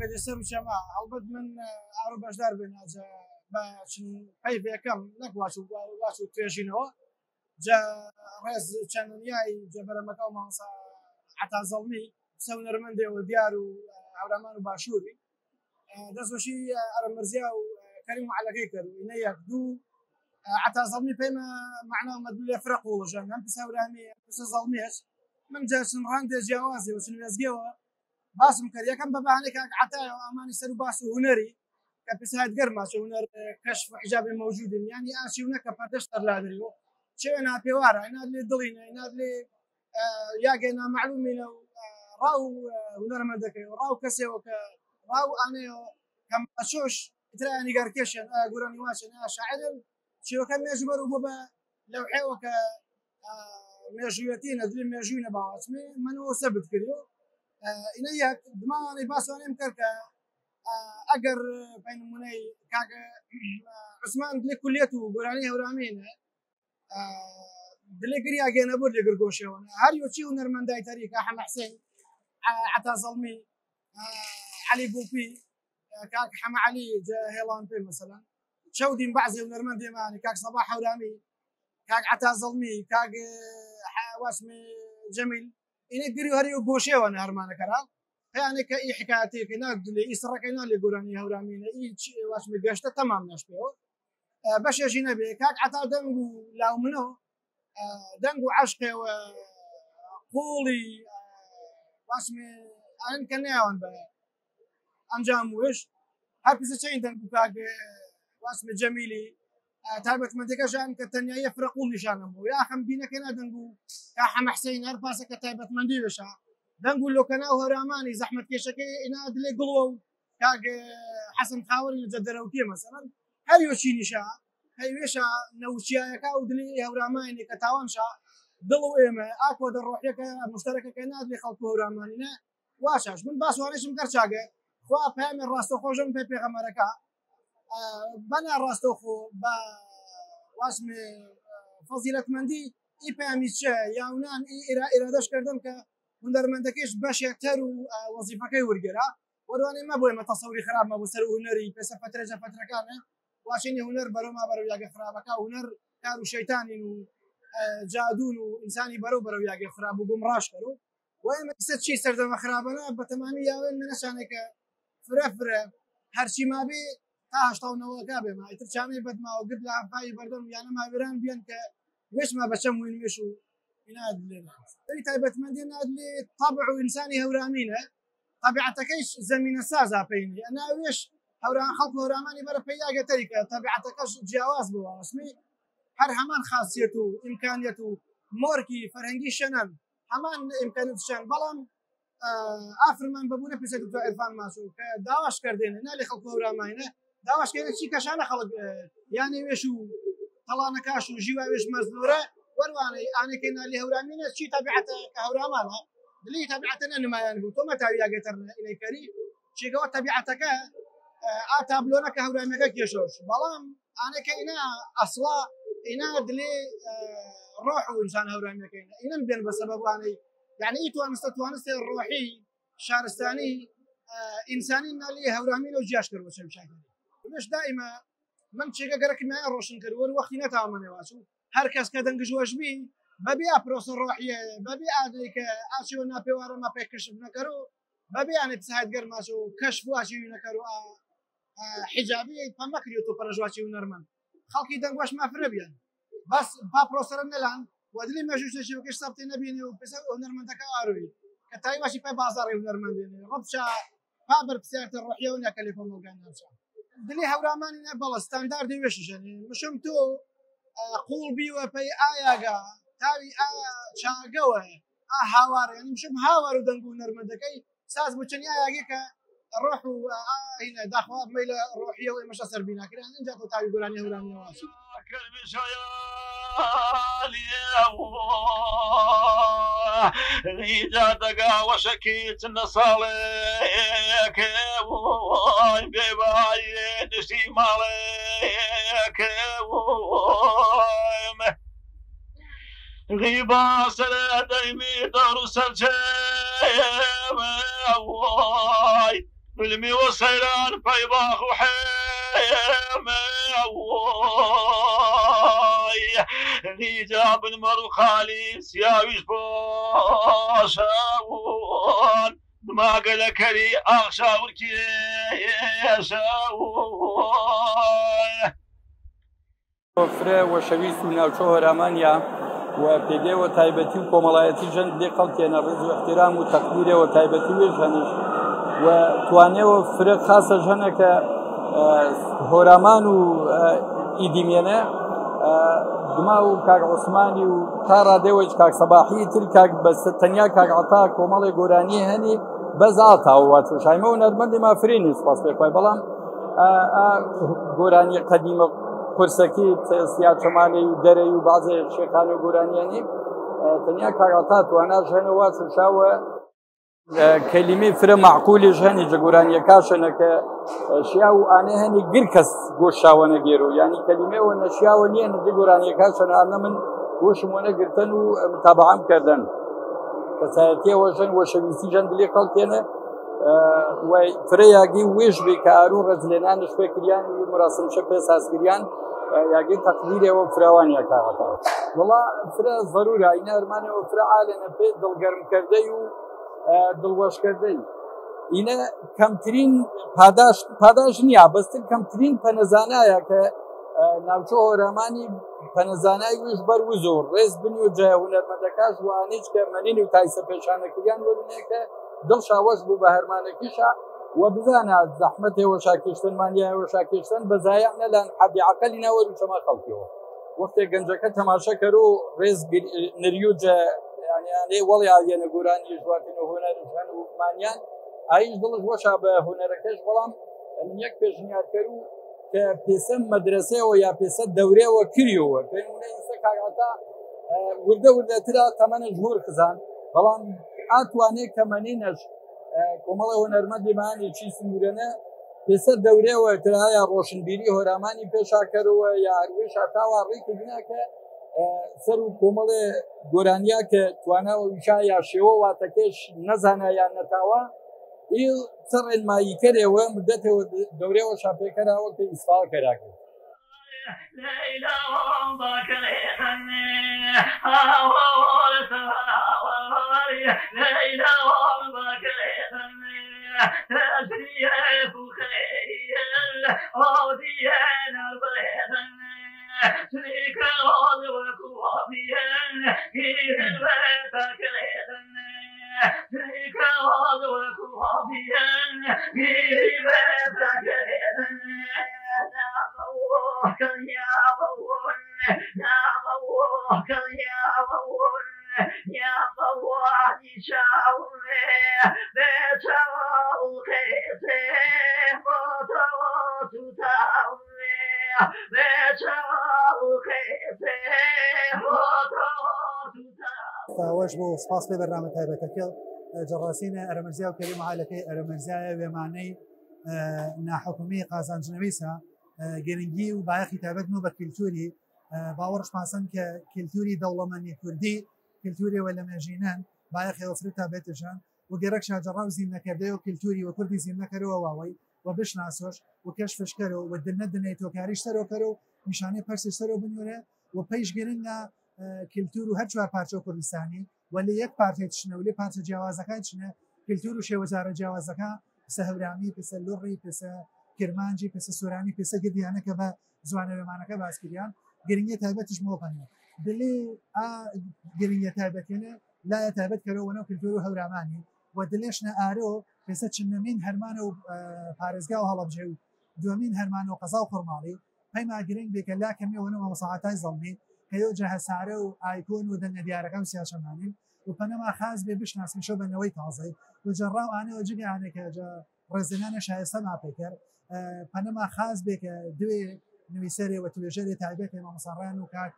مەجلسم شەما هەڵبەت من ئاڕۆ بەشدار بێن پەیڤەکەم نەکواچ و توێژینەوە جا ڕێز چەندنیای جەبەرەمەکە و مامۆستا عەتا زەڵمی قسە هونەرمەندێەوە دیار و هەورامان و باشووری دەستبەشی ئەرەمەرزیا و کەریم معەلەکەی کرد و ئینە یەک دوو عەتا زەڵمی پێمە مەعنا مەدلولێ فرق وڵژەن هەم پسە هەورامی پسە زەڵمیش من جا چن ڕاندێ جیاوازێ و چن وێزگەوە باسم کرد یەکەم بە بەهانەی کاک عەتایە و ئەمانی سەر و باس و هونەری کە پسەهات گەرماچە هونەر کەشف حیجابێ موجودن یعنی ئاچیونە کە پەردەش تەرلادریەوە چێوێ ناپێوارە ئەینات لێ دڵینە ئەینات لێ یاگەنا معلومینە و ڕاو هونەرمەندەکەی و ڕاو کەسێەوە کە ڕاو ئانەیەوە کەم ئەچۆش ترا نیگارکێشن گورانی واشن شاعرن چێوەکە مێژبەر و بۆ بە لەوحێوە کە مێژوویەتی نەدلی مێژووی نەباوەچمێ منەوە سەبت کردو ئینە یەک دماوانەی باسوانێم کرد کە ئەگەر پەینمونەی کاکە عوسمان دلێ کولیەت و گۆرانی هەورامینە دلێ گری ئاگەێنە بۆ لێگر گۆشەوە هەر یۆچی و نەرمەندای تەریکە حەمە حسێن عەتا زەڵمی عەلی گوڵپی کاک حەمە عەلی هێڵان پێ مەسەلەن چەودین بەعزێ و نەرمەندێمانی کاک سەباح هەورامی کاک عەتا زەڵمی کاک واسمێ جەمیل اینە گری هەری و گۆشەوە هەرمانەکەرا پەیانێکە ئی حکایەتێکە نادلێ ئی سڕەکەی نالێ گۆرانی هەورامینە ئی واسمێ گەشتە تەمام نەشتەوە بەشێژی نەبێ کاک عەتا دەنگ و لاو منەوە دەنگ و عەشقێوە قوڵی واسمێ ئەن کە نێوان بە ئەنجام وش هەر پسە چەین دەنگ و کاک واسمێ جەمیلی تایبەتمەندەکەشان کە تەنیایە فرەقوڵ نیشانم بوو یا خەم بینەکە نادەنگ و کا حەمە حسێن هەر پاسەکە تایبەتمەندی بشە دەنگ و لۆکەنا و هەرامانی زەحمەت کێشەکەی ئینا دلێ گڵوە و کاک حەسەن خاوەری لە جەدەرەوتیە مەسەلەن هەر یۆچی نیشە هەیوێشە نەوچیایەکە و دلی هەورامانێ کە تاوانشە دڵ و ئێمە ئاکۆ دەڕۆحیەکە مشتەرەکەکە نادلێ خەڵکو هەورامانینە واشاش من باسوانێشم کەرچاگە خوا پەیامی ڕاستەخۆشم پێ پێغەمبەرەکە بەنا ڕاستەخۆ بە واسمێ فەزیلەتمەندی ئی پەیامی چە یاونان ئێرادەش کردم کە هونەرمەندەکەش بەشێکتەر و وەزیفەکەی وەرگێرا وەروانێ مەبوو ئێمە تەسەوری خراپ مەبوو سەر هونەری پێسە فترەجە فترەکانە واشینی هونەر بەرەما بەرەو یاگە خراپەکە هونەر کار و شەیتانین و جادون و ئینسانی بەرەو یاگە خراپ و گومڕاش کەرو و ئێمە کسە چی سەردەمە خراپەنە بەتەمامی یاوێن منەشانێکە فرە هەرچی مابێ تا هەشتاونەوەکە بێمە ئیتر چامەی بەدماوە گرت لە ئەفای بەردەم یانە ماوێران بێن کە وێشمە بەچەم وێنوێش و نادلێ تایبەتمەندی نادلێ طبع و ئینسانی هەورامینە طبیعەتەکەیش زەمینە سازا پێینی ئەنا وێش هەوران خەڵک هەورامانی بەرە پەیاگە تەریکە طبیعەتەکەش جیاواز بووە اسمی هەر هەمان خاصیت و ئیمکانیەت و مۆرکی فەرهەنگی شەنەن هەمان ئیمکانیت شەن بەڵام ئافرمان بەبوونە پێسە دکتۆر عێرفان ماسوو کە داواش کردێنە نالێ خەڵک هەورامانە داواش کردن چی کەشانە خەڵک یانی وێش و تەڵانەکاش و ژیواوێش مەزدورە وەروانەی ئانێکی نالی هەورامینە چی طبیعەتە کە هەورامانە دلی طبیعەتە نەنمایان بوو تۆ مەتاویاگەتەر ئینەیکەری چیگەوە طبیعەتەکە ئاتابلۆنە کە هەورامەکە کێشۆش بەڵام ئانەکە ئینا ئەسڵا ئینا دلێ ڕۆح و ئینسان هەورامەکەینە ئینم بێن بە سەبەبوانەی یعنی ئیتوانستە توانستێ ڕۆحی شارستانی ئینسانی نالی هەورامینە و جیاش کرد بە شەوشاکەی مش دائما من چێگە گەرەکی مایە ڕۆشن کرد وەر وەختی نەتاوانێواچ و هەر کەس کە دەنگژوەش بین بەبێ ئاپرۆسە ڕۆحیە بەبێ ئادەی کە ئاچیوە ناپێوارەمە پێکەشف نەکەر و بەبێ یانێ پسەهات گەرماچ و کەشف و ئاچیوی نەکەر و حیجابی پەمەکری و تۆ پەرەژواچی و نەرمەند خەڵکی دەنگواش مافرە بیان بەس با پرۆسەرە نەلان ودلی مەژوشتێکی وەکەش سەبتێ نەبینێ و پێسە هونەرمەندەکە ئاروی کە تای باشی پێ بازاڕی هونەرمەندێنێ ڕەبچە پا بەرپسیارتە ڕۆحیە و نەکە لێکۆڵگان نەبچە دلی هەورامانی نە بەڵە ستانداردی وێشیشەنێ مشم تۆ قوڵ بیوە پێی ئایاگا تاوی چاگەوە هاوارە ینی مشم هاوار و دەنگ و هونەرمەندەکەی ساز بۆ چەنی ئایاگی کە ڕۆح و داخوا مەیلە ڕۆحیە و ئێمەشە سەر بیناکران اینجا تۆ تاوی گۆرانی هەورامەوەسی جادەگا وەشەکیت نەساڵێک بێبای نشتی ماڵێک غیبا سەرە دەیمی دەڕ و سەرچێمە علمی و سەیران پەی باخ و حێمە هیجا بنمەڕ و خالی سیاویش بۆشەون دماگە لە کەری ئاخشاورکێشە فرێ وەشەویست و ناوچە هەرامانیا و پێگەیەوە تایبەتی و کۆمەڵایەتی ژەن لێ قەڵکێنە ڕێز و احترام و تەقدیرەوە تایبەتی وێ ژەنیش و توانێەوە فرە خاسە ژەنە کە هۆرامان و ئیدیمێنە دما و کاک عوسمانی و تا ڕادێوەی کاک سەباحی تر کاک بەستە تەنیا کاک عەتا کۆمەڵی گۆرانی هەنی بەزاتاوە شایمە و نەرمەندی مافرینی سپاس پێ خۆی بەڵام گۆرانی قەدیمە قورسەکی سیا چەمانەی و دەرەی و بازێ شێخانی و گۆرانیانی تەنیا کاک عەتا توانا ژەنەوە چشاوە کەلیمەی فرە معقولی ژەنی جگۆرانیەکاشەنە کە شیا و ئانێ هەنی گر کەس گۆشاوە نەگێرو ینی کەلیمەوە نەشیاوە نییە نەدی گۆرانیەکاشەنە ئانە من گۆشم وە نەگرتن و متابعام کردن کەسایەتیەوە ژەن وەشەویستی ژەن دلێ خەڵکێنە وای فرە یاگی وێژ بێ کە ئاروون ڕەجلێنانش پێ کریان و مراسمشە پێ سازکریان یاگی تەقدیرەوە فراوانیە کاغەتەوە وڵا فرە ضرورە ئینە ئەرمانەوە فرە عالەنە پێ دڵگەرمکردەی و دڵوەشکردەی اینە کەمترین پاداش نییە بەستن کەمترین پەنەزانایە کە ناوچە هۆرەمانی پەنەزانای وش بەروزۆ ڕێز بنی و جای هونەرمەندەکەش وانیچ کە مەنین و تایسە پێشانەکریان وەبنێ کە دڵ شاوەش بوو بە هەرمانەکیشە و بزانە زەحمەتێوە شاکێشتنمانیایەوە شاکێشتن بەزایە نەلان حەدی عەقەلی ناوە و چەما خەڵکیەوە وەختێ گەنجەکە تەماشەکەر و ڕێز نریوجە یعنی وەڵی ئاگەنە گۆرانی ژواتن و هۆنەرژەن و مانیان ئایش دڵش وەشا بە هۆنەرەکەش بەڵام من یەک پێشنیارکەر و کە پێسە مەدرسەوە یا پێسە دەورێەوە کریەوە پێسە کاگاتا وردە وردەترا تەمەنە ژهور خزان بەڵام ئاتوانێت کەمەنینەش کۆمەڵە هۆنەرمەندی مانی چی سنوورەنە پێسە دەورێەوە ترایە ڕۆشنبیری هۆرامانی پێشاکەرەوە یا هەروێش هاتاوە ڕێکی بناکە سەر و کۆمەڵێ گۆرانیا کە تواناوە ویشا یا شێوە واتەکەش نەزانە یان نەتاوە ئیل سەڕێن ماییکەرێەوە مدەتەوە دەورێەوە شاپێکەراوە کە ئیسفاڵ کەراکرد وەش بۆ سپاس پێ بەرنامە تایبەتەکە جەڕاستینە ئەرەمەرزیا و کەریم عالەکەی ئەرەمەرزایە وێمانەی ناحکومی قازانجنەویسە گرنگی و بایەخی تایبەت و بە کللتوری باوەڕش پاسن کە کللتوری دەوڵەمەندی کوردی کللتوریەوە لە مێژینەن بایەخەوە فرتا بێتژان و گەرەک شاجەڕا و زیین نەکردەوە و کللتوری و کوردی زیین نەکەرەوە واوەی و بشناسۆش و کەشفشکەرەوە و دنە دنەی تۆکاریش سەرۆکەرە و نیشانەی پەرسی سەرەوە بنوورێ و پێیش گرنگە کللتور و هەر چوار پارچە کوردستانی ولی یەک پارتێت چنە و لێ پارچە جیاوازەکان چنە کللتور و شێوەجارە جیاوازەکە پسە هەورامی پسە لوڕی پسە کرمانجی پێسە سۆرانی پێسە گردیانەکە بە زوانە وێمانەکە باسکریان گرنگی تایبەتش مۆپەنە دلێ گرنگە تایبەتێنە لایە تایبەت کەرەوەنە کلتور و هەورامانی و دلێشنە ئارۆ پێسە چنەمین هەرمانە و پارێزگا و هەڵەبجێ و دومین هەرمانە و قەزا و خڕماڵی پەیما گرنگ بێکە لا کەمیەوەنەوە مەساعاتای زەڵمی کەیۆ جە هەسارە و ئایکۆن و دەنگە دیارەکە و سیاسەمانین و پەنەما خاز بێ بشناسمیشە بەنەوەی تازای و جەڕاو ئانەوە جگەیانێکە ڕێزنانە شایستە ماپێکرد پەنەما خاز بێکە دوێ نویسەرێ و توێژەرێ تایبەتێ مامۆساڕیان و کاک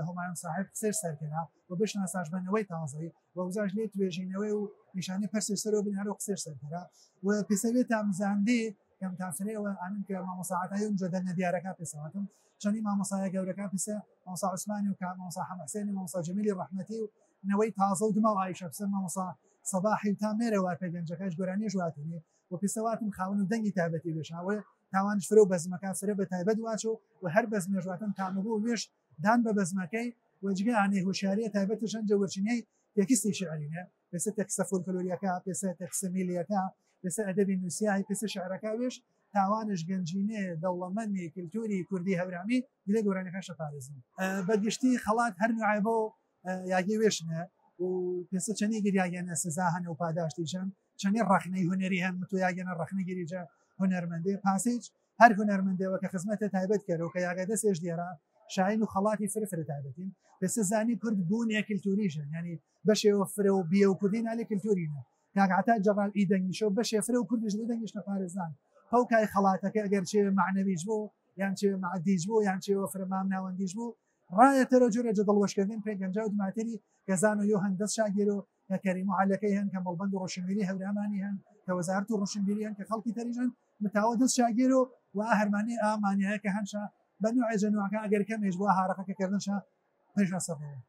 هەمایون صاحب قسەر سەرکەنا و بشناساش بەنەوەی تازای و وزاش لێ توێژینەوەی و نیشانی پەرسی سەرەوە بنهارە و قسەر سەرکەرا و پێسەوێت تامزاندێ کەم تافرەوە ئەنم کە مامۆساعاتایی و جەدەنە دیارەکە پێسەواتم چەندی مامۆسایە گەورەکە پێسە مامۆسا عوسمانی و کاک مامۆسا حەمەحسێنی مامۆسا جەمیلی ڕەحمەتی و نەوەی تازە و دما و عایشە پسە مامۆسا سەباحی و تا مێرە وارپە گەنجەکەش گۆرانی ژواتنی و پێسەواتم خاون و دەنگی تایبەتی بێشاوە تاوانش فرە و بەزمەکە فرە بە تایبەت واچۆ و هەر بەزمێژواتن تامەبوو وێش دان بە بەزمەکەی وەجگە ئانێ هوشیاریە تایبەتشەن جەوەرچینەی تێکستی شعرینە پێسە تەکسە فۆلکلۆریەکە پێسە تەکسە میلیەکە پێسە ئەدەبی نووسیایی پێسە شعرەکە وێش تاوانش گەنجینێ دەوڵەمەندی کللتوری کوردی هەورامی دیلە گۆرانەکەشە پارێزن بەگشتی خەڵات هەر نوعایبۆ یاگی وێشنە و پێسە چەندی گریاگەنە سزا هەنە و پاداشتیشان چەندی ڕخنەی هوەری هەن تو یاگەنە ڕخنەگیریجە هوەرمەندێ پاسیج هەر هوەرمەندەوە کە خزمەتە تایبەت کەرەوە کە یاگە دەستێش دیێرە شاین و خەڵاتی فرفر تایبەتین پێسە زانی کورد بوونیە کللتوریژن ینی بەشێوە فرە و بیە و کوردی نالی کللتورینە کاگعتا جەڕال ئیدەنگیشە و بەشێ فرە و کوردیش دەنگیشتە پارێزان هەوکای خەڵاتەکە ئەگەر چێ معنەویش بوو یان چێ معدیج بوو یان چێوە فرەمام ناوەندیش بوو ڕایەتەرە جۆرە جەدڵوەشکردن پێ گەنجا و دماتری گەزان و یۆ هەندەست شاگیر و کە کەریم و عەلەکەی هەن کە مەڵبەند و ڕۆشنبیری هەورامانی هەن کە وەزارەت و ڕۆشنبیری هەن کە خەڵکی تەریژن متاوە دەست شاگیر و هەرمانی ئامانیایە کە هەنشا بەنوع جەنوعەکە ئەگەر کەمێش بووە هارەقەکەکردنشە پێشە سەرەوە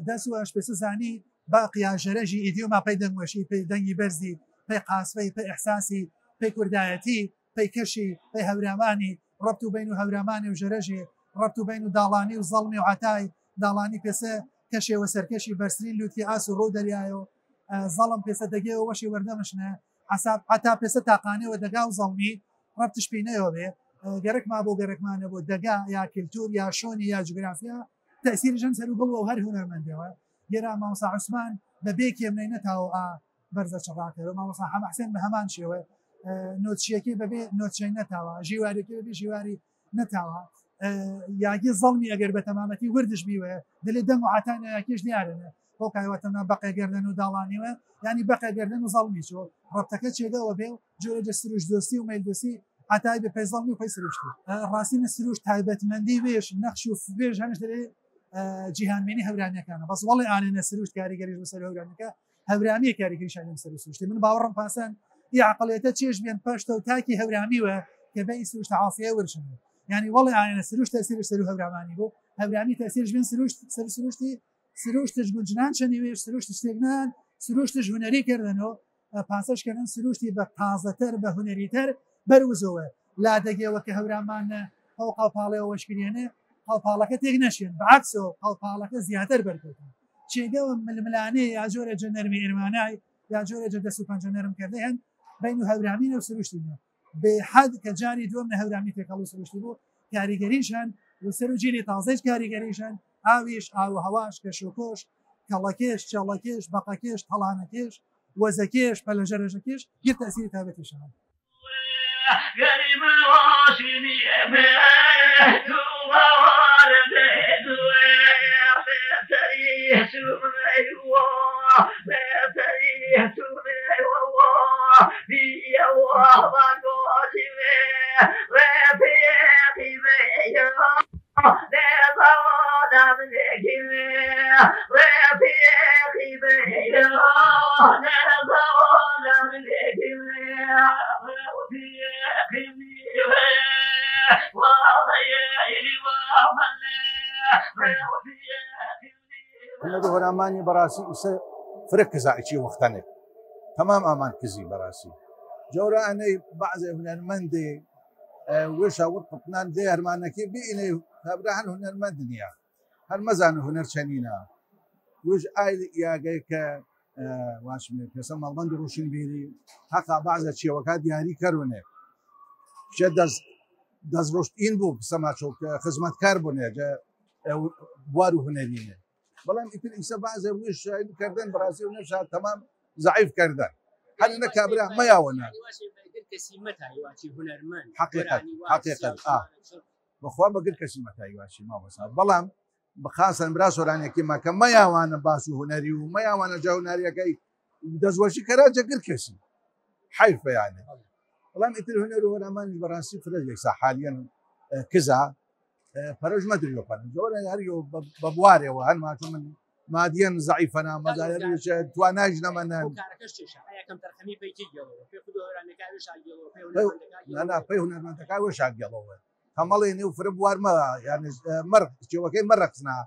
دەست وەش پێسە زانی باقییا ژەرەژی ئیدیۆما پەی دەنگوەشی پێی دەنگی بەرزی پێی قاسفەی پێی ئەحساسی پێی کوردایەتی پێی کەشی پێی هەورامانی ڕەبت و بین و هەورامانی و ژەرەژی ڕەبت و بین و داڵانی و زەڵمی و عەتای داڵانی پێسە کەشێوە سەرکەشی بەرزترین لوتی ئاس و ڕۆ دەریایە و زەڵم پێسە دەگێەوە وەشی وەردەمشنە عەتا پێسە تاقانەوە دەگا و زەڵمی ڕەبتش پێینەوە بێ گەرەکما بۆ گەرەکمانە بۆ دەگا یا کللتور یا شۆنی یا جوگرافیا تەسیریژەن سەر و بڵەوە و هەر هونەرمەندەوە گێرا مامۆسا عوسمان بە بێکێم نەینەتاوە بەرزە چڕاکەوە مامۆسا حەمەحسێن بە هەمان شێوە نۆچیەکەی بەبێ نۆچەی نەتاوە ژیوارێکی بەبێ ژیواری نەتاوە یاگی زەڵمی ئەگەر بە تەمامەتی وردش بیوە دلێ دەنگ و عاتانە یاکیش دیارنە بۆ کایوەتەنا بەقێگەردن و داڵانیوە ینی بەقێگەردن و زەڵمی چۆ ڕەبتەکە چێگەوە بێ و جۆرەجە سروش دۆستی و مەیلدۆسی عتای بە پێی زەڵمی و پێی سروشتی ڕاستینە سروش تایبەتمەندی وێش نەخش و وێژ هەنش دەرێ جیهانمێنی هەورانیەکانە بەس وەڵی ئانێنە سروشت کاریگەریش بەسەر هەورانەکە هەورامیە کاریگەریشان لەم سەر سروشتی من باوەڕم پاسان عقلێتە چێژ بێن پەشتە و تاکی هەورامیوە کە بەی سروشت عافیە ورشن ینی وەڵی ئاەنە سروشت تەسیرش سەر هەورامانی بۆ هەورامی تەسیرش بێن سروشت سەر سروشتی سروشتش گونجنان چەنیوێش سروشت شتێکنان سروشتش هوەری کردنەوە پاسەشکردن سروشتی بە تازەتر بە هوەریتر بەروزەوە لا دەگەوە کە هەورامانە ئەو قاڵپاڵەوە وەشکرێنێ قاڵپاڵەکە تێک نەشێن بەعکسەوە قاڵپاڵەکە زیاتر بەرکەوتن چێگەوە ململانەیە یا جۆرە نەرمی ئێرمانای یا جۆرە دەست و پەنجە نەرم کردە هەن بین و هەورامینە و سروشتینە بێحەد کە جاری دووەم لە هەورامی تێکەڵ و سروشتی بوو کاریگەریشان و سەر و جێری تازەیش کاریگەریشان ئاویش ئاو هەواش کەشوکۆش کەڵەکێش چێڵەکێش بەقەکێش تەڵانەکێش وەزەکێش پەلەژەرەژەکێش یە تەسیری تایبەتیشان هەرامانی بەڕاستی ئیسە فرق کەزایکی وەختەنێک تەمام ئامان کزی بەڕاستی جۆرە ئەنەی بەعزێ هونەرمەندێ وێشە وەک قوتنان دێ هەرمانەکەی بینێ هەبرا هەن هونەرمەند نییە هەر مەزان هونەر چەنینە وش ئای یاگەی کە واشمێ پێسە مەڵبەند ڕۆشنبیری حەقا بەعزە چێوەکە دیاری کەرونێ چه دەستڕۆشتین بوو سەماچۆک خزمەتکار بوون ێجا بوار و هونەرینە بەڵام ئیتر ئیسە بەعزێ وش کردن بەڕاستی و نەشات تەمام ضعیف کردن هەر نەکابرا مەیاوەنا حقیقت بەخوا بەگر کەسی مەتایواشی ماوەسا بەڵام بخاسن برا سۆرانێکی ماکە مەیاوانە باس و هونەری و مەیاوانە جا هوناریەکەی دەستوەشی کەراجە گر کەسی حیف بەیانێ بەڵام ئیتر هونەر و هۆرامانی بەڕاستی فرەجێکسا حالیان کزا پەرۆژ مەدرۆپەن زۆرە هەریۆ بە بوارێەوە هەر ماچۆ من مادیەن زعیفەنا مەزایەش تواناژ نەمەنەن نا پێی هونەرمەندەکە وە شاگەڵەوە هەمەڵێ نێو فرە بوارمە یعنی مەرق چێوەکەی مەرەقسنا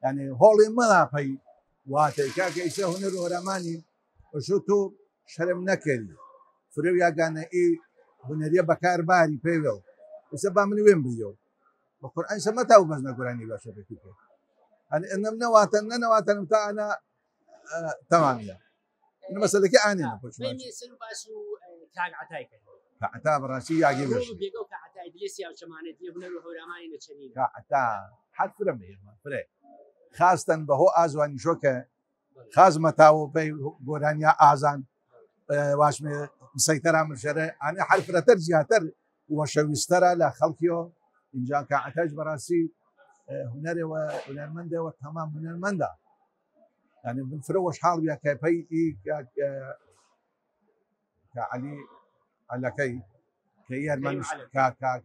یعنی هۆڵی مەلاپەی واتەی کاکە ئیسە هونەر و هۆرامانی بەشۆ تۆ شەرم نەکەری فرێ یاگانە ئی هونەریە بەکارباری پێوە ئێستا با من وێن بریەوە بە قورئان سەمەتا و بەزنە گۆرانی باشەکەی پێ ئەنەم نەواتەن نەنەواتەنم تا ئەنا تەمامیە مەسەلەکە ئانێنە عتا بەڕاستی یاگی عتا حەت فرە مێرمە فرێ خاستن بەهۆ ئازوانی شۆکە خاز مەتاوە پێی گۆرانیا ئازان واشمێ سەیتەرا مرشەرە ئانێ حرفرەتەر زیاتر وەشەویستەرە لە خەڵکیەوە اینجا کە عتاش بەڕاستی هونەرێەوە هونەرمەندەوە تەمام هونەرمەندە یعنی من فرەوەش حاڵ بیا کەپەی کە عەلی عەلەکەی کە یارمانش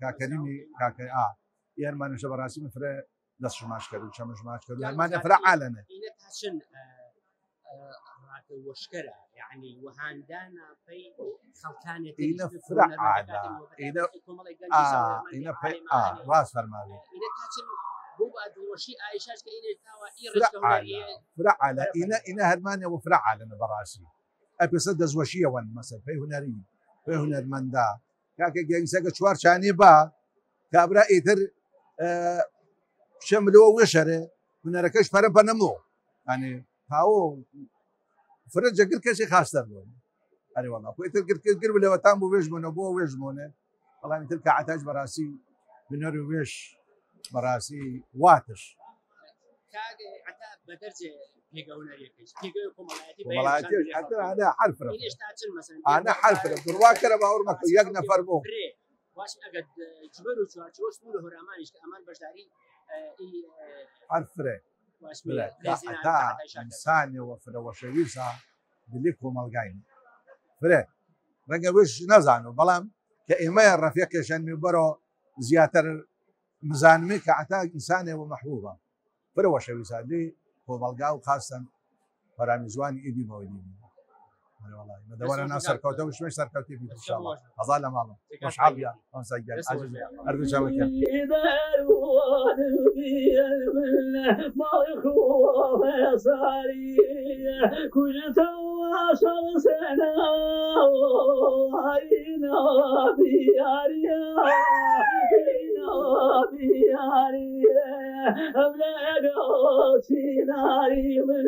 کاکەریمی کاکە یارمانشە بەڕاستی من فرە دەست شماش کرد و چەمە شماش کرد هەرمانە فرە عالەنە وشكرة يعني وهاندانا في خلطانة إنا فرع على إنا في راس فرماني إنا تاجن هو بعد وشيء عايشاش كإنا فرع على إنا هرمانيا وفرع على براسي أبي صدق وشيء وان مثلا في هنري في هنر من دا كاك جنسك شوار شاني با كابرا إثر شملوا وشرة هنركش فرم بنمو يعني هاو فرج قل كشي خاص تبون أنا والله كويت قل ولا وتام بوجمونه بو وجمونه والله مثل كعتاج براسي بنور ويش براسي واتش كاج عتا بدرجة بيجونا يكش بيجوكم ملاتي حتى هذا حرف أنا حرف برواكر باورمك يجنا فربو واش أجد جبروا شو اسمه هرمانيش كأمان بجداري حرف حتى إنسان وفر وشويسا بليكو مالجين فرق رجع وش نزعنو بلام كإيماء الرفيق عشان يبرو زياتر مزانمي كعتا إنسانة ومحبوبة فرق وشويسا دي هو مالجاو خاصة فرامزوان إيدي مويدين والله مدورنا ناصر كوتا وش مش صار كوتي إن شاء الله أظل ماله مش عبيا أنسجل أرجو شوكة ما يخوف صاري كل تواصل سنة هينا بياريا هينا بياريا أبلغ سيناري من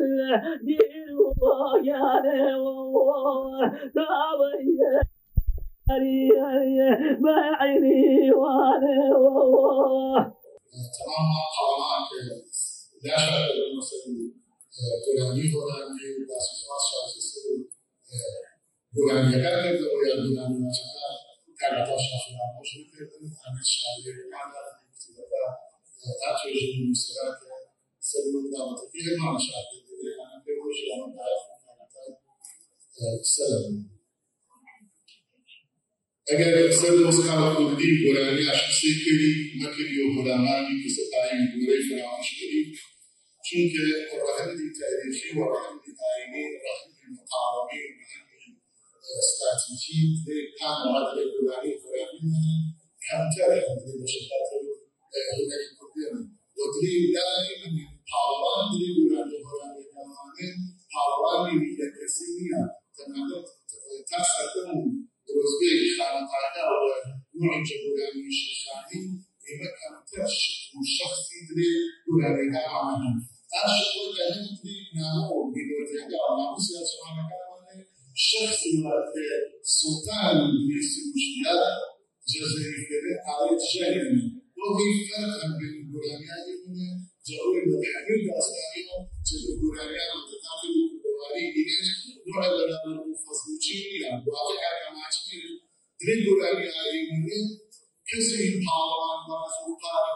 ديرو يانا تابيا ما عيني وانا تمام قرارات داخل المسؤول كلامي هولندي باسفاس شاسسو هولندي كانت ويا هولندي مثلا كانت اشرف على مشركه انا الشعبيه على اكتبها اتجه المسلمات سلم دعوه فيها ما شاء انا في وجه انا بعرف سلام اگر اکثر دوستان کردی گرانی اشخاصی کردی مکری و غلامی که ستایی گوری فراموش کردی چون که راهی تاریخی و راهی آینی راهی مقاومی و راهی استراتژی کام عادل گرانی فراموش کمتر هنری بشکات هنری کردن و دلیل دائما حاضران دلیل گرانی فراموش کردن حاضرانی میده کسیه تمام تاسکون روزبه خانقاها ونعجب يعني الشيخاني يمكن تشك شخصي دري ولا رجاء أشك ولا هندري نامو بيروتيا نامو سياسة كمان شخص السلطان في المشكلة جزائري آية شاهد وفي فرق بين القرآنيات هنا جاءوا بالحبيب الأصلية جاءوا القرآنيات تتعامل بالقوانين إيش نوع الفصل شيء واقع كما تقول تريد القرآنيات هنا كسر الطاوان وسوقات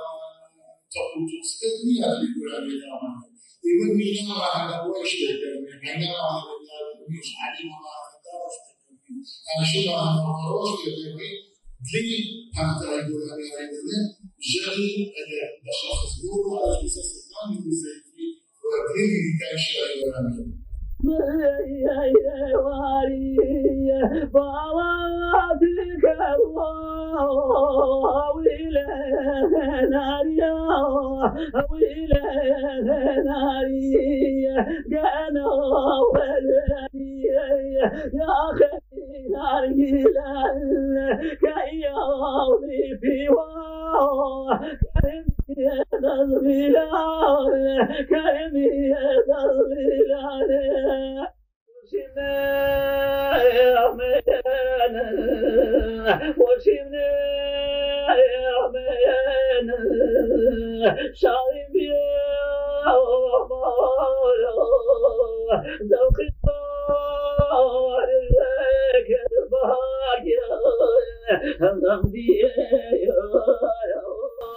تقول تستثني هذه القرآنيات إذا مينا هذا هو الشيء يعني هذا مش عادي ما أنا شو أنا أروح كذا ليه حتى يقول أنا عايزنا جري أنا بشخص دور على أساس الثاني بزيفي وبريء كاشة ولا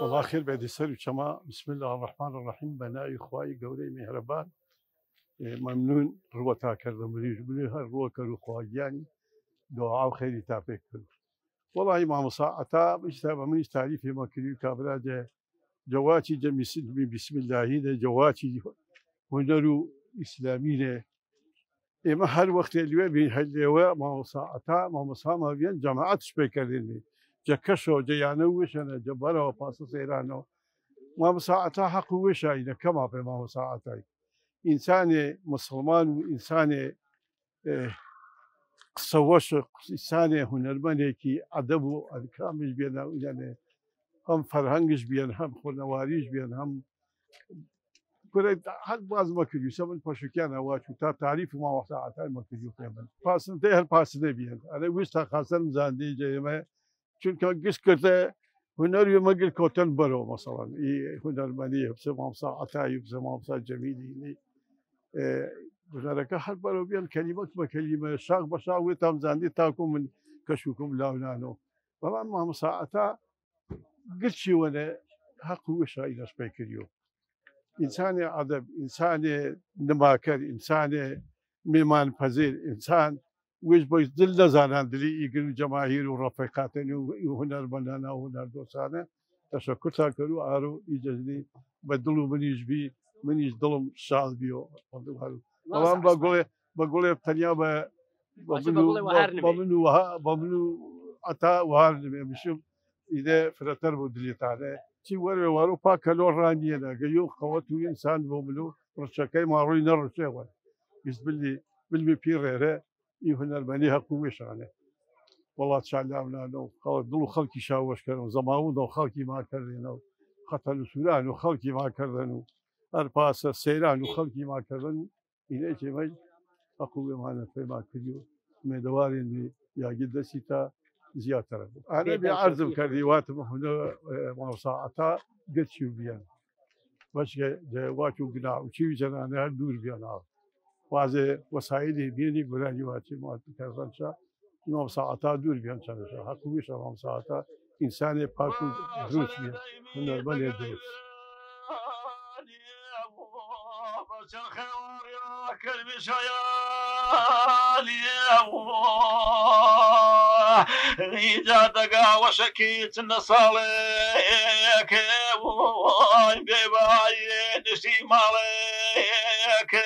والله خير بعد يسر شما بسم الله الرحمن الرحيم بناء إخوائي قولي مهربان ممنون روتا كردم بليها الروا كرو خواجاني دعاء خير تابك والله ما مصاعتا مجتمع من تعريف ما كريو كابراجة جواتي جميل بسم الله هذا جواتي ونرو إسلاميين إما هر وقت اليوم بهاللواء ما مصاعتا ما مصاعما بين جماعات سبيكرين جكشوا جيانو وشنا جبروا وباسس إيرانو ما مساعتها حق وشاينا كما في ما مساعتها إنسان مسلمان وإنسان سوش إنسان هنرمني كي أدبو الكامل بينا يعني هم فرهنجش بين هم خنواريش بين هم كل حد بعض ما كل يسمون بشكيانا واشو تعريف ما مساعتها ما كل يفهمن باسن ده الباسن بين أنا ويستا خاصن زاندي جيمه çünkü gıskırda hüner yemegil koten baro mesela hünermeni hepsi mamsa atayı hepsi mamsa cemili hüneraka her baro bir kelimet ve kelime şak başa ve tam zandi takum min kaşukum launano falan mamsa ata gırçı ve hakkı ve şair spekeriyor insani adab insani nemaker insani miman pazir insan ويش بيش دل زانان دلي يقولوا جماهير ورفقاتين وهنر بنانا وهنر دوسانه تشكر تاكلوا عارو يجزني بدلوا منيش ظلم شال بيو والله بقول بتنيا بمنو عطا وهار مشوم إذا فرتر بدلي تعالى شيء ورو باكلو رانينا جيو خواتو إنسان بملو رشكاي ما روي نرشة ولا يسبلي بالمبيرة يهنا المنيها قويش عليه والله تعلمنا انه ضلوا خلقي شاوش كانوا زماون وخلقي ما كرنوا قتلوا سوران وخلقي ما كرنوا ارباس سيران وخلقي ما كرنوا الى جمال اقوى معنا فيما كريو من دوارين يا جد سيتا زياده انا بعرض كريوات هنا موسعتا قد شو بيان باش جواتو قناع وشي جنا دور بيان بعض وسایل بینی برای وقتی ما تکرارنشا امام ساعتا دور بیان چندشا حقوقش امام ساعتا انسان پاک و روش بیان من بله دوست جادقا وشكيت النصالك بيباي نشتي مالك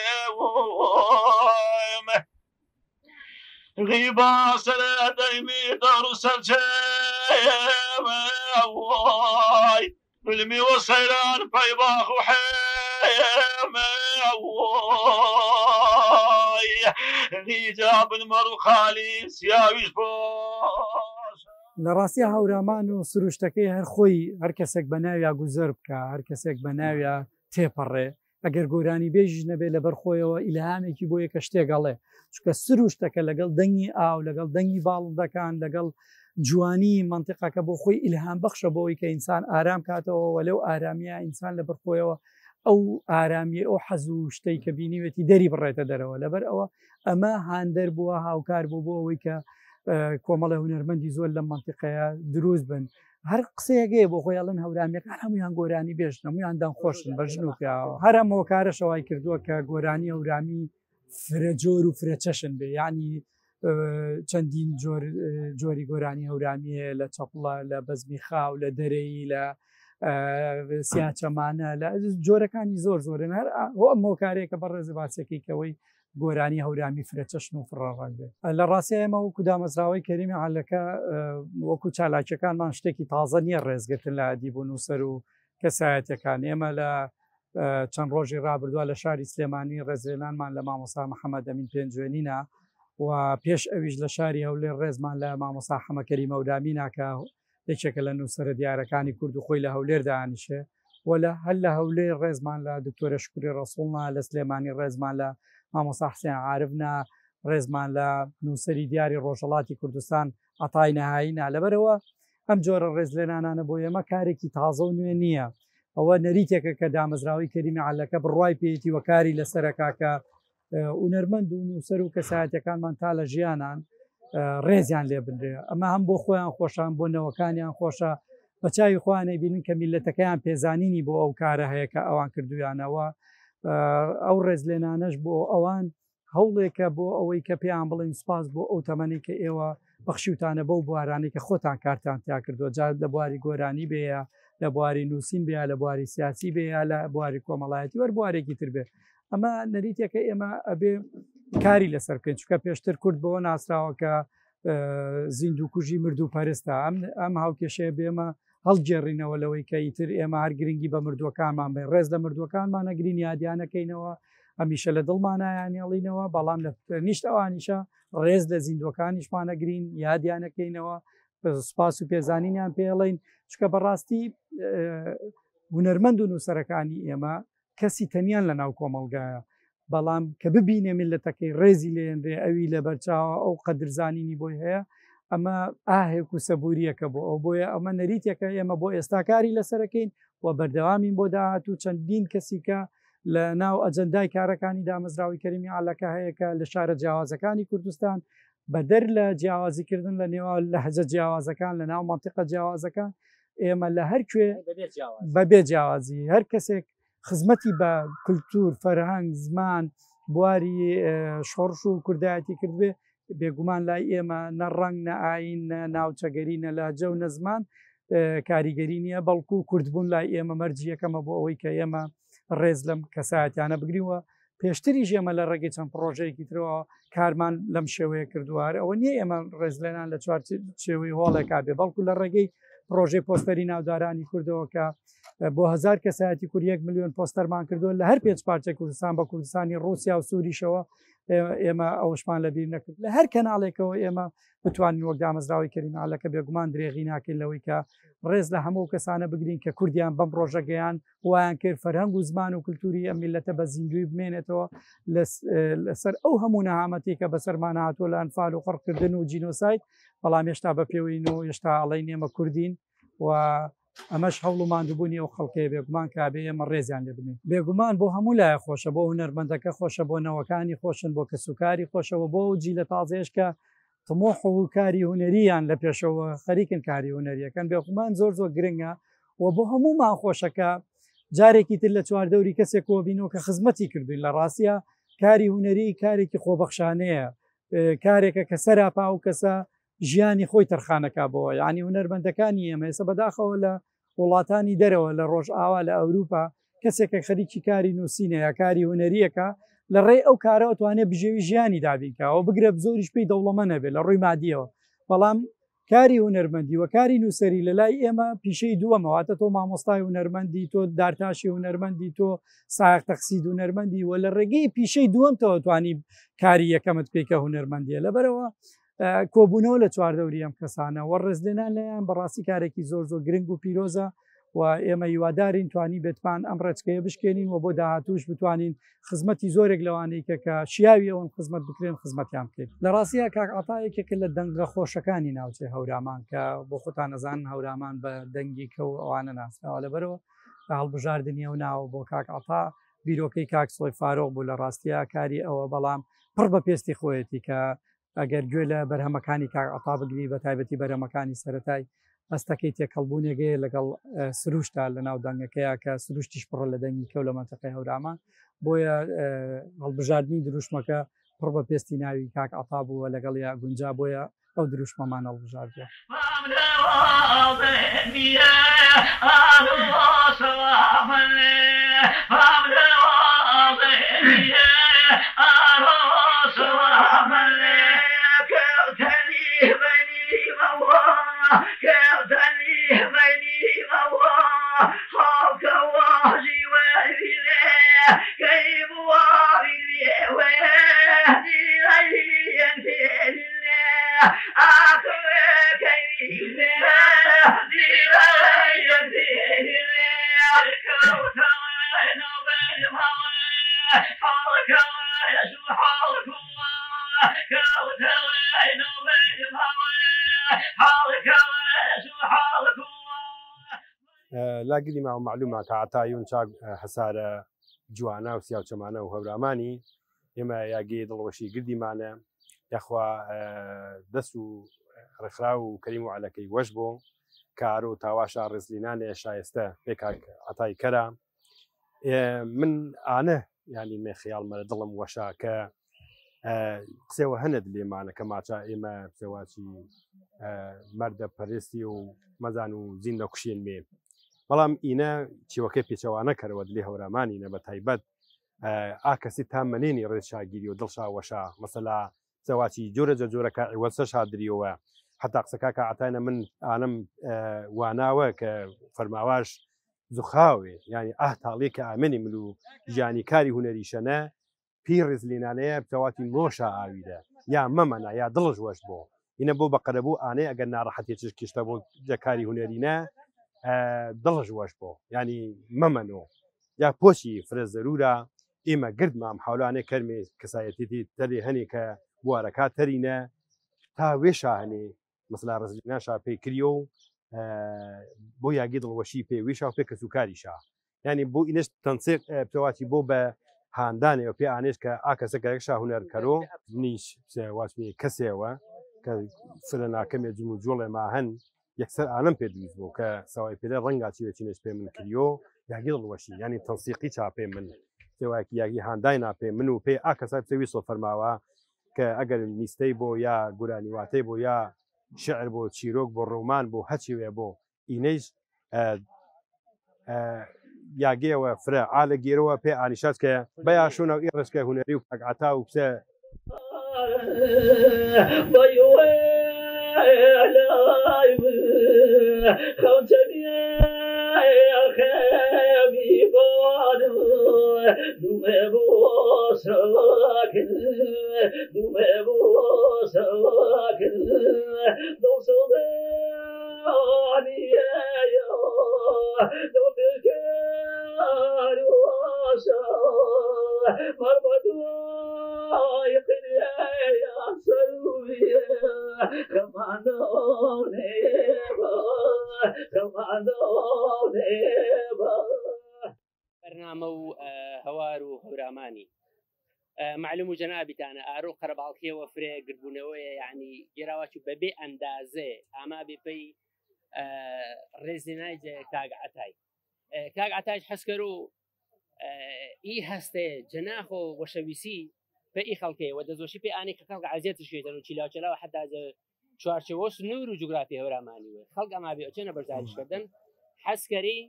غيبا سلا دايمي دار سلجم بالمي وسيلان بيباخ وحيم غيجاب المرو خالي سياويش باش لراسي هاورامان و سروشتەکەی هەر خۆی هەر کەسێک بە ناویا گوزەر بکە هەر کەسێک بە ناویا تێپەڕێ ئەگەر گۆرانی بێژ نەبێ لەبەر خۆیەوە ئیلهامێکی بۆ یەکە شتێگەڵێ چکە سر و شتەکە لەگەڵ دەنگی ئاو لەگەڵ دەنگی باڵندەکان لەگەڵ جوانی منطقەکە بۆ خۆی ئیلهام بەخشە بۆەوەی کە ئینسان ئارام کاتەوە و لەو ئارامیە ئینسان لەبەر خۆیەوە ئەو ئارامی ئەو حەز و شتەی کە بینیوێتی دەری بڕێتە دەرەوە لەبەر ئەوە ئەمە هاندەر بووە هاوکار بوو بۆ ئەوەی کە کۆمەڵە هونەرمەندی زۆر لە منطقەیە دروست بن هەر قسەیەگەیە بۆ خۆیاڵن هەورامەکان هەمویان گۆرانی بێژن هەمویان دەنگخۆشن بە ژن و پیاوە هەر ئەمەوە کارەشەوای کردووە کە گۆرانی هەورامی فرەجۆر و فرەچەشن بێ ینی چەندین جۆری گۆرانی هەورامیە لە چەپڵە لە بەزمی خاو لە دەرەی لە سیاچەمانە لە جۆرەکانی زۆر زۆرن هەر ئەمە کارێکە بە ڕێز باسەکەیکەوەی گۆرانی هەورامی فرەچەشن و فڕڕان بێت لە ڕاستی ئێمە وەکو دامەزراوەی کەریمی عەلەکە وەکو چالاکیەکانمان شتێکی تازە نییە ڕێزگرتن لە ئەدیب و نووسەر و کەسایەتەکان ئێمە لە چەند ڕۆژی ڕابردووە لە شاری سلێمانی ڕێزێنانمان لە مامۆستا محەممەد ئەمین پێنجوێنینە و پێش ئەویش لە شاری هەولێر ڕێزمان لە مامۆستا حەمەکەری مەودامی ناکە یەکێکە لە نووسەرە دیارەکانی کورد و خۆی لە هەولێر دانیشێ وە هەر لە هەولێر ڕێزمان لە دکتۆرە شکوری ڕەسوڵنا لە سلێمانی ڕێزمان لە مامۆستا حسێن عارفنا ڕێزمان لە نووسری دیاری ڕۆژهەڵاتی کوردستان عەتای نەهایینا لەبەرەوە ئەم جۆرە ڕێزلێنانانە بۆ ئێمە کارێکی تازە و نوێ نییە ئەوە نەریتێکە کە دامەزراوی کەریمی عەلەکە بڕوای پێیەتی وەکاری لەسەرەکا کە هونەرمەند و نووسەر و کەسایەتەکانمان تا لە ژیانان ڕێزیان لێ بنرێ ئەمە هەم بۆ خۆیان خۆشان بۆ نەوەکانیان خۆشە بە چاوی خۆیانەی بینن کە میلەتەکەیان پێزانینی بۆ ئەو کارە هەیە کە ئەوان کردویانەوە ئەو ڕێزلێنانەش بۆ ئەوان هەوڵێکە بۆ ئەوەی کە پێیان بڵین سوپاس بۆ ئەو تەمەنی کە ئێوە بەخشیوتانە بەو بوارانەی کە خۆتان کارتان تیا کردووە جا لە بواری گۆرانی بێە لە بواری نووسین بێ لە بواری سیاسی بێ لە بواری کۆمەڵایەتی وەر بوارێکی تر بێ ئەمە نەریتێکە ئێمە ئەبێ کاری لەسەر بکەین چکە پێشتر کورد بەوە ناسراوە کە زیندوو مردوو پەرستە ئەم هاوکێشەیە بێمە هەڵگێڕینەوە لەوەی کە ئیتر ئێمە هەر گرنگی بە مردووەکانمان بێ ڕێز لە مردووەکانمان نەگرین یادیانەکەینەوە هەمیشە لە دڵمانایانێڵینەوە بەڵام لە نیشت ئەوانیشە ڕێز لە زیندوەکانیشمانەگرین یادیانەکەینەوە سوپاس و پێزانینیان پێڵین چکە بەڕاستی هونەرمەند و نووسەرەکانی ئێمە کەسی تەنیان لە ناو کۆمەڵگایە بەڵام کە ببینێ میلەتەکەی ڕێزی لێنرێ ئەوی لە بەرچاوە ئەو قەدرزانینی بۆی هەیە ئەمە ئاهێک و سەبووریەکە بۆ ئەو بۆیە ئەمە نەریتێکە ئێمە بۆ ئێستاکاری لەسەرەکەین و بەردەوامین بۆ داهاتوو چەندین کەسیکە لە ناو ئەجەندای کارەکانی دامەزراوی کەریمی عەلەکە هەیەکە لە شارە جیاوازەکانی کوردستان بەدەر لە جیاوازیکردن لە نێوە لە هەجە جیاوازەکان لە ناو منتیقە جیاوازەکان ئێمە لە هەر کوێ بەبێ جیاوازی هەر کەسێک خزمەتی بە کولتور فەرهەنگ زمان بواری شۆڕش و کوردایەتی کردبێ بێگومان لای ئێمە نەڕەنگ نە ئاین ناوچەگەری نە لاجە و نەزمان کاریگەری نییە بەڵکو و کوردبوون لای ئێمە مەرجی یەکەمە بۆ ئەوەی کە ئێمە ڕێز لەم کەسایەتیانە بگریوە پێشتری ژێمە لە ڕێگەی چەند پرۆژەیەکی ترەوە کارمان لەم شێوەیە کردووارە ئەوە نییە ئێمە ڕێزلێنان لە چوار شێوەی هۆڵێکا بێ بەڵکو لە ڕێگەی پرۆژەی پۆستەری ناودارانی کوردەوە کە بۆ 1000 کەسایەتی کورد 1 ملیۆن پۆستەرمان کردووە لە هەر پێچ پارچە کوردستان بە کوردستانی ڕوسیا و سووریشەوە ئێمە ئەوشمان لەبیر نەکرد لە هەر کەناڵێکەوە ئێمە بتوانین وەک دامەزراوی کەریمی عەلەکە بێگومان درێغی ناکەین لەوەی کە ڕێز لە هەموو کەسانە بگرین کە کوردیان بەم ڕۆژە گەیان وایان کرد فەرهەنگ و زمان و کولتوری ئەم میلەتە بە زیندوی بمێنێتەوە لەسەر ئەو هەموو نەهامەتی کە بەسەرمان هاتووە لە ئەنفال و خەڕکردن و جینۆساید بەڵام هێشتا بە پێوەین و هێشتا ئەڵێن ئێمە کوردین و ئەمەش هەوڵ و ماندووبوونی ئەو خەڵکەیە بێگومان کابێ ئێمە ڕێزیان لێ بنین بێگومان بۆ هەموو لایە خۆشە بۆ هونەرمەندەکە خۆشە بۆ نەوەکانی خۆشن بۆ کەسوکاری خۆشەوە بۆ جی لە تازێش کە تمۆح و کاری هونەریان لە پێشەوە خەریکن کاری هونەریەکەن بێگومان زۆر گرنگە و بۆ هەموومان خۆشەکە جارێکی تر لە چواردەوری کەسێکەوە بینەوە کە خزمەتی کردوین لە ڕاستیە کاری هونەری کارێکی خۆبەخشانەیە کارێکە کە سەراپا و کەسە ژیانی خۆی تەرخانەکە بۆە یعنی هونەرمەندەکانی ئێمە ئێستا بەداخەوە لە وڵاتانی دەرەوە لە ڕۆژئاوا لە ئەوروپا کەسێکە خەریکی کاری نووسینە یا کاری هونەریەکە لە ڕێی ئەو کارەوە توانێت بژێوی ژیانی دابینکەوە بگرە زۆریش پێی دەوڵەمە نەبێت لە ڕووی مادیەوە بەڵام کاری هونەرمەندی و کاری نووسری لە لای ئێمە پیشەی دووەمەواتە تۆ مامۆستای هونەرمەندی تۆ دارتاشی هونەرمەندی تۆ ساق تەخسید هونەرمەندی و لە ڕێگەی پیشەی دووەمتەوە توانی کاری یەکەمت پێکە هونەرمەندیە لەبەرەوە کۆبوونەوە لە چواردەوری ئەم کەسانە وە ڕێزلێنان لەیان بەڕاستی کارێکی زۆر گرنگ و پیرۆزە و ئێمە هیوادارین توانی بێتمان ئەم ڕێچکەیە بشکێنین و بۆ داهاتوش بتوانین خزمەتی زۆرێک لەوانەی کە شیاوی ئەوەن خزمەت بکرێن خزمەتیان بکەین. لە ڕاستیە کاک عەتایەکێکە لە دەنگە خۆشەکانی ناوچێ هەورامان کە بۆ خۆتان نەزانن هەورامان بە دەنگی کە و ئەوانە ناسراوە لەبەرەوە هەڵبژاردننی ئەو ناوە بۆ کاک عەتا بیرۆکەی کاک سڵی فارۆق بوو لە ڕاستیە کاری ئەوە بەڵام پڕ بە پێستی خۆیەتی کە ئەگەر گوێ لە بەرهەمەکانی کاک عەتا بگری بە تایبەتی بەرهەمەکانی سەرەتای ئەستەکەی تێکەڵبوونێگەیە لەگەڵ سروشتا لە ناو دەنگەکەیە کە سروشتیش پڕە لە دەنگی کەو لە منتەقەی هەورامان بۆیە هەڵبژاردننی دروشمەکە پڕ بە پێستی ناوی کاک عەتا بووە لەگەڵ یا گونجا بۆیە ئەو دروشمەمان هەڵبژاردووە. لاگری ماوە معلومە کە عەتایون چاک حەسارە جوانە و سیاو چەمانە و هەورامانی ئێمە یاگەی دڵوەشی گردیمانە یاخوا دەست و ڕێکخرا و کەریم و عەلەکەی وەش بۆ کار و تاواشا ڕێزلینانێ شایستە پێ کاک عەتای کەرە من ئانە ینی مێ خەیاڵمە دڵم وەشا کە قسێوە هەنە لێمانە کە ماچا ئێمە پسێواچی مەردە پەرستی و مەزان و زین نەکوشێن مێ بەڵام ئینە چیوەکەی پێچەوانە کەرەوە لێ هەورامانینە بە تایبەت ئاکەسی تا منێنی ڕێزشاگیری و دڵشا وەشا مەسەلا سەواچی جۆرە جۆرەکە عیوەسە شادریەوە حتا قسەکە کە عەتایە من ئانم واناوە کە فەرماواش زوخاوێ ینی ئاهتاڵێ کە ئامنی من و ژیانی کاری هونەریشەنە پی ڕێزلینانەیە بتەواتی مۆشە ئاویدە یا مەمەنا یا دڵش وەش بۆ اینە بۆ بەقەرەبوو ئانەی ئەگەر ناڕەحەتی چش کشتە بۆ جەکاری هونەرینە دڵش وەش بۆ ینی مەمەنۆ یا پۆچی فرە زەرورە ئێمە گردمام حاولانێ کەرمێ کەسایەتی تەلێ هەنێ کە بوارەکات تەرینە تا وێشا هەنێ مەسلا ڕزلیناشا پێی کریۆ و بۆ یاگی دڵوەشی پێ وێشا و پێ کەسوکاریشا ینی بۆ ئینش تەنسیق پێواتی بۆ بە هاندانێەوە پێ ئانێش کە ئاکەسە گەرەکشا هونەرکەرۆ نیش واسمی کەسێەوە کە فرە ناکەمێ جم و جۆڵێ ما هەن یەکسەر ئالم پێ دروست بوو کە سەوای پێدە ڕەنگا چیوەچینش پێ من کریۆ یاگی دڵوەشی ینی تەنسیقی چاپێ من سێوایکی یاگی هاندای ناپێ من و پێ ئاکەسا پێوی سۆ فەرماوە کە ئەگەر نیستەی بۆ یا گورانی واتەی بۆ یا شعر بۆ چیرۆک بۆ ڕۆمان بۆ هەچیوێ بۆ ئینەیش یاگەیەوە فرە ئالە گێرەوە پێ ئانیشات کە بەیاشونە و ئێڕشکە هونەری و کاک عەتا و پسە بەرنامە و هەوار و هەورامانی معلوم و جەنابیتانە ئارۆ قەرەباڵکیەوە فرێ گربوونەوەیە یعنی گێراواچی بەبێ ئەندازێ ئاما بێپەی ڕێزینای کاک عەتای کاک عەتایش حەسکەر و ئی هەستێ جەناخ و وەشەویسی پێ ئی خەڵکەیە و دەزۆشی پێ ئانی کە خەڵک عەزیەت شوێتەن و چیلاچەلاوە حتا چوارچەوە سنوور و جوگرافی هەورامانی وێ خەڵک ئەما بێ ئەچێنە بەرداریشکردن حەسکەری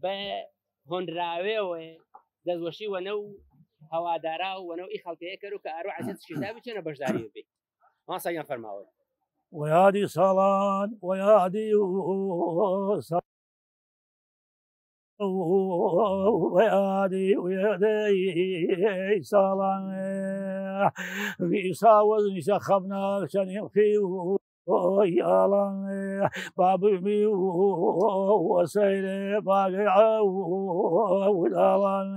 بە هۆنراوێەوە دەزۆشی وەنە و هەوادارا و وەنە و ئی خەڵکەیە کەر و کە ئارو عەزیەت شێدا بچێنە بەشداریە بێ ماسەیان فەرماوە ويادي صالان ويادي ويادي صالان في صاوز نشخبنا شنيخي ويالان باب مي وسيل باقع ودالان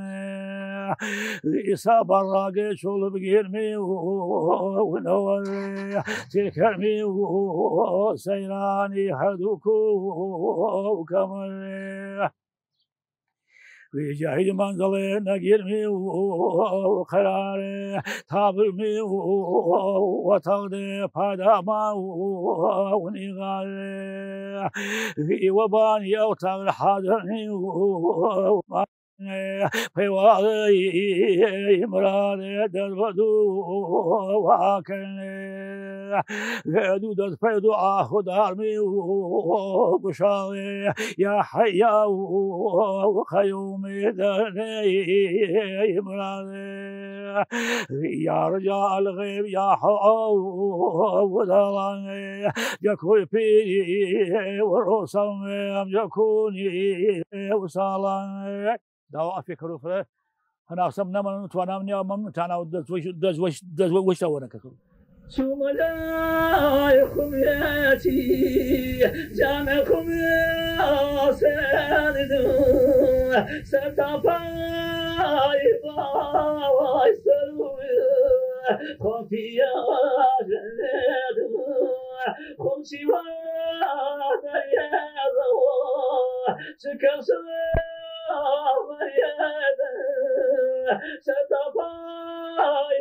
إصابة راقي شغل بقيرمي ونور تلك المي وسيراني حدوكو وكمل في جاهد منزلي نقيرمي وقراري تابرمي وتغدي فاداما ونغالي في وباني أو تغل حاضرني في واضي مرادي دربدو واكلني فيدو دفيدو آخذ عرمي وقشاغي يا حيا وخيومي دني مرادي يا رجال الغيب يا حوضلاني جاكوي بيني والرسم جاكوني وصالاني دعوا أفكروا فيه أنا أسمى من توانا من يوم من تانا دز وش تونا كذا ثم لا يخمياتي جامعكم يا سيدو ستفاي ويسلو خوتي يا جنيد خمسي ودريادو سكسر مريادة ستفاي